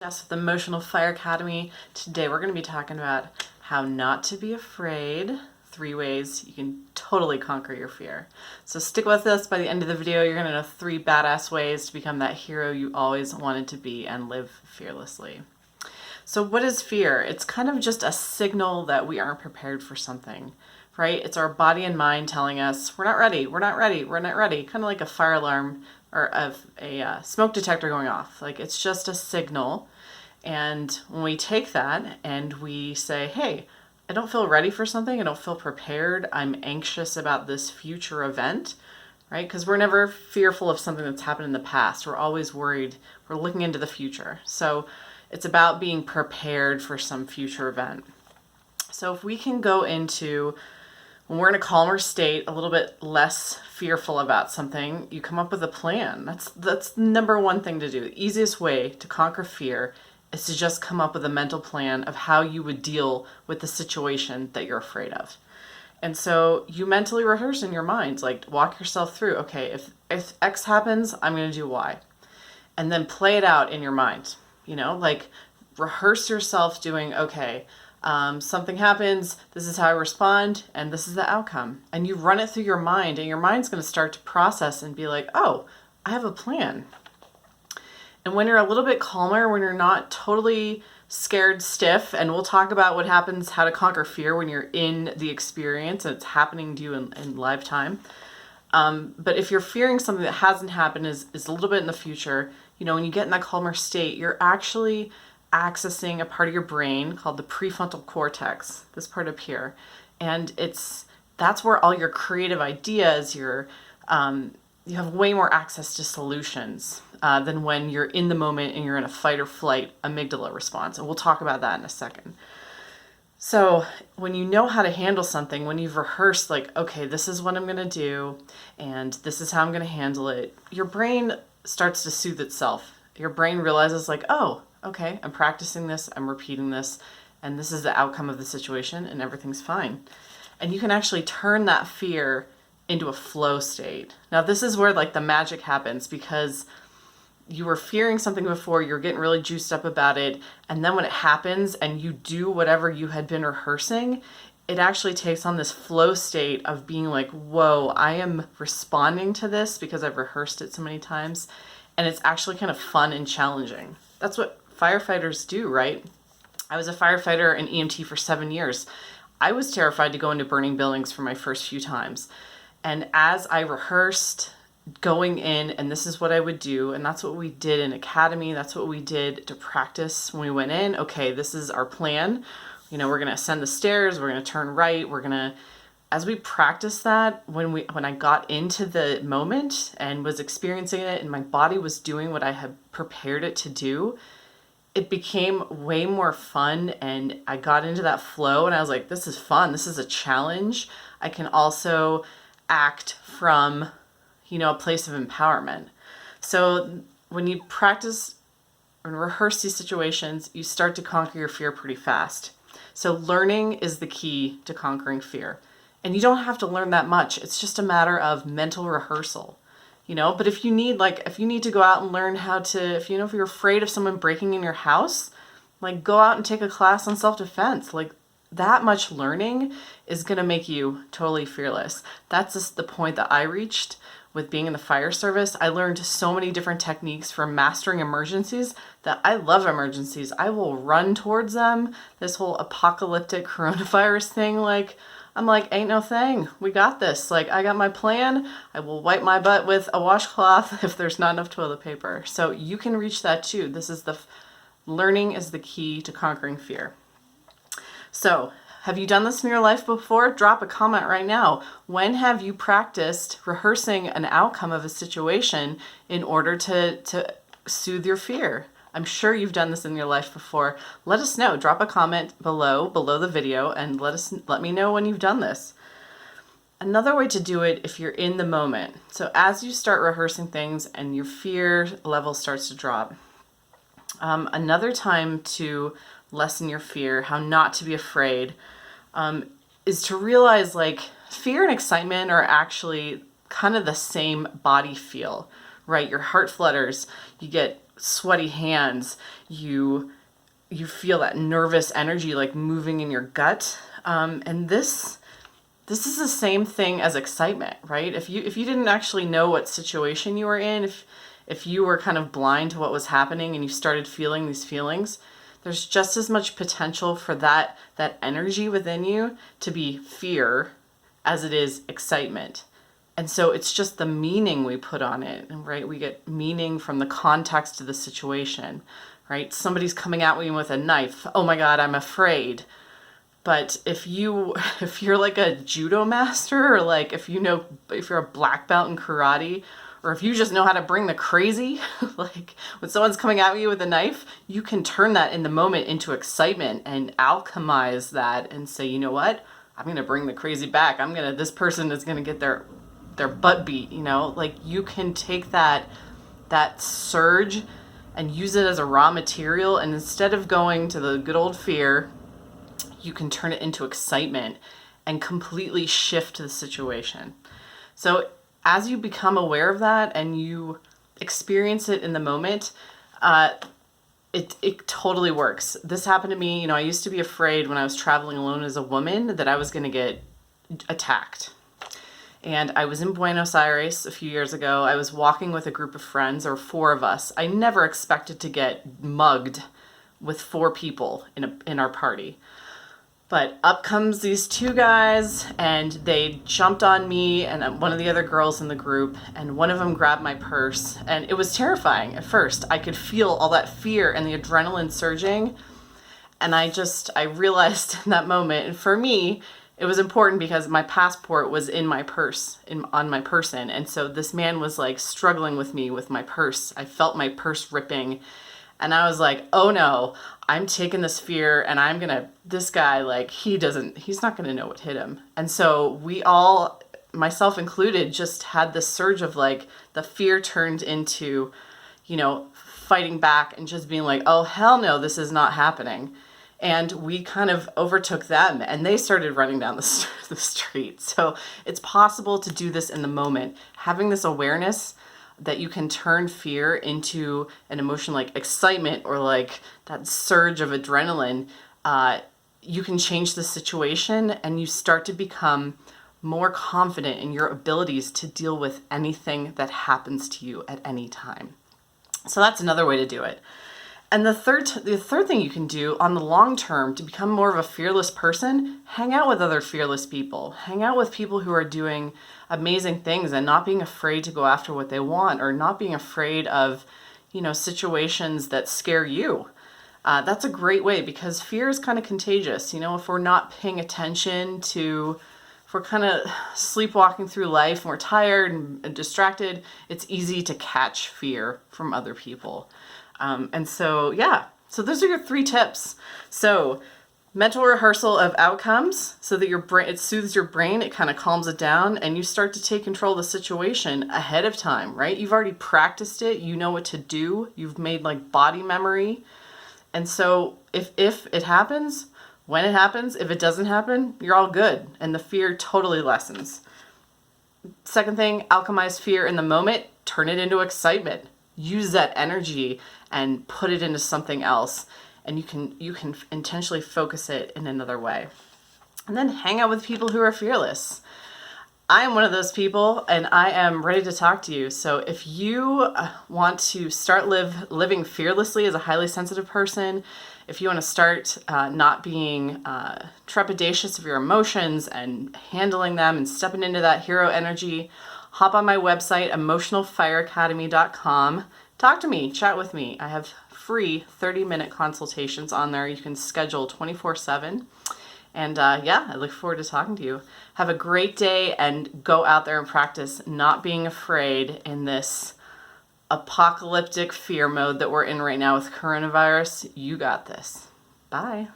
Jess with Emotional Fire Academy. Today we're going to be talking about how not to be afraid. 3 ways you can totally conquer your fear. So stick with us. By the end of the video, you're going to know 3 badass ways to become that hero you always wanted to be and live fearlessly. So what is fear? It's kind of just a signal that we aren't prepared for something, right? It's our body and mind telling us we're not ready, we're not ready, we're not ready. Kind of like a fire alarm or of a smoke detector going off. Like it's just a signal. And when we take that and we say, hey, I don't feel ready for something, I don't feel prepared, I'm anxious about this future event, right? Because we're never fearful of something that's happened in the past. We're always worried. We're looking into the future. So it's about being prepared for some future event. So if we can go into, when we're in a calmer state, a little bit less fearful about something, you come up with a plan. That's the number one thing to do. The easiest way to conquer fear is to just come up with a mental plan of how you would deal with the situation that you're afraid of. And so you mentally rehearse in your mind, like walk yourself through, okay, if X happens, I'm going to do Y. And then play it out in your mind, like rehearse yourself doing, okay, something happens, this is how I respond, and this is the outcome. And you run it through your mind, and your mind's going to start to process and be like, oh, I have a plan. And when you're a little bit calmer, when you're not totally scared stiff, and we'll talk about what happens, how to conquer fear when you're in the experience and it's happening to you in live time. But if you're fearing something that hasn't happened, is a little bit in the future, when you get in that calmer state, you're actually accessing a part of your brain called the prefrontal cortex, this part up here. And that's where all your creative ideas, you have way more access to solutions than when you're in the moment and you're in a fight or flight amygdala response. And we'll talk about that in a second. So when you know how to handle something, when you've rehearsed like, okay, this is what I'm going to do and this is how I'm going to handle it, your brain starts to soothe itself. Your brain realizes like, oh, okay, I'm practicing this, I'm repeating this, and this is the outcome of the situation and everything's fine. And you can actually turn that fear into a flow state. Now this is where like the magic happens, because you were fearing something before, you're getting really juiced up about it, and then when it happens and you do whatever you had been rehearsing, it actually takes on this flow state of being like, whoa, I am responding to this because I've rehearsed it so many times, and it's actually kind of fun and challenging. That's what firefighters do, right? I was a firefighter and EMT for 7 years. I was terrified to go into burning buildings for my first few times. And as I rehearsed going in, and this is what I would do, and that's what we did in academy, that's what we did to practice when we went in. Okay, this is our plan. We're going to ascend the stairs, we're going to turn right, as we practiced that, when I got into the moment and was experiencing it and my body was doing what I had prepared it to do, it became way more fun, and I got into that flow and I was like, this is fun, this is a challenge. I can also act from, a place of empowerment. So when you practice and rehearse these situations, you start to conquer your fear pretty fast. So learning is the key to conquering fear. And you don't have to learn that much. It's just a matter of mental rehearsal, but if you need to go out and learn how to, if you're afraid of someone breaking in your house, like go out and take a class on self-defense. Like that much learning is going to make you totally fearless. That's just the point that I reached with being in the fire service. I learned so many different techniques for mastering emergencies that I love emergencies. I will run towards them. This whole apocalyptic coronavirus thing, I'm like, ain't no thing. We got this. Like, I got my plan. I will wipe my butt with a washcloth if there's not enough toilet paper. So you can reach that too. Learning is the key to conquering fear. So, have you done this in your life before? Drop a comment right now. When have you practiced rehearsing an outcome of a situation in order to soothe your fear? I'm sure you've done this in your life before. Let us know. Drop a comment below the video and let me know when you've done this. Another way to do it if you're in the moment. So as you start rehearsing things and your fear level starts to drop, another time to lessen your fear, how not to be afraid, is to realize like fear and excitement are actually kind of the same body feel, right? Your heart flutters, you get sweaty hands, you feel that nervous energy like moving in your gut. And this is the same thing as excitement, right? If you didn't actually know what situation you were in, if you were kind of blind to what was happening and you started feeling these feelings, there's just as much potential for that energy within you to be fear as it is excitement. And so it's just the meaning we put on it, right? We get meaning from the context of the situation, right? Somebody's coming at me with a knife. Oh my God, I'm afraid. But if you're like a judo master, or like if you're a black belt in karate, or if you just know how to bring the crazy, like when someone's coming at you with a knife, you can turn that in the moment into excitement and alchemize that and say, you know what? I'm going to bring the crazy back. This person is going to get their butt beat, like you can take that surge and use it as a raw material. And instead of going to the good old fear, you can turn it into excitement and completely shift the situation. So as you become aware of that and you experience it in the moment, it totally works. This happened to me. I used to be afraid when I was traveling alone as a woman that I was going to get attacked. And I was in Buenos Aires a few years ago. I was walking with a group of friends, or 4 of us. I never expected to get mugged with 4 people in our party. But up comes these 2 guys, and they jumped on me and one of the other girls in the group, and one of them grabbed my purse. And it was terrifying at first. I could feel all that fear and the adrenaline surging. And I realized in that moment, and for me, it was important because my passport was in my purse, on my person. And so this man was like struggling with me with my purse. I felt my purse ripping. And I was like, oh no, I'm taking this fear and this guy, like he's not gonna know what hit him. And so we all, myself included, just had this surge of like the fear turned into, fighting back and just being like, oh hell no, this is not happening. And we kind of overtook them and they started running down the street. So it's possible to do this in the moment. Having this awareness that you can turn fear into an emotion like excitement or like that surge of adrenaline, you can change the situation and you start to become more confident in your abilities to deal with anything that happens to you at any time. So that's another way to do it. And the third thing you can do on the long term to become more of a fearless person, hang out with other fearless people. Hang out with people who are doing amazing things and not being afraid to go after what they want, or not being afraid of, situations that scare you. That's a great way, because fear is kind of contagious. If we're not paying attention to, if we're kind of sleepwalking through life and we're tired and distracted, it's easy to catch fear from other people. So those are your 3 tips. So mental rehearsal of outcomes so that your brain, it soothes your brain, it kind of calms it down, and you start to take control of the situation ahead of time, right? You've already practiced it. You know what to do. You've made like body memory. And so if it happens, when it happens, if it doesn't happen, you're all good. And the fear totally lessens. Second thing, alchemize fear in the moment, turn it into excitement. Use that energy and put it into something else, and you can intentionally focus it in another way. And then hang out with people who are fearless. I am one of those people, and I am ready to talk to you. So if you want to start living fearlessly as a highly sensitive person, if you want to start not being trepidatious of your emotions and handling them and stepping into that hero energy, hop on my website, emotionalfireacademy.com. Talk to me, chat with me. I have free 30-minute consultations on there. You can schedule 24/7. And I look forward to talking to you. Have a great day and go out there and practice not being afraid in this apocalyptic fear mode that we're in right now with coronavirus. You got this. Bye.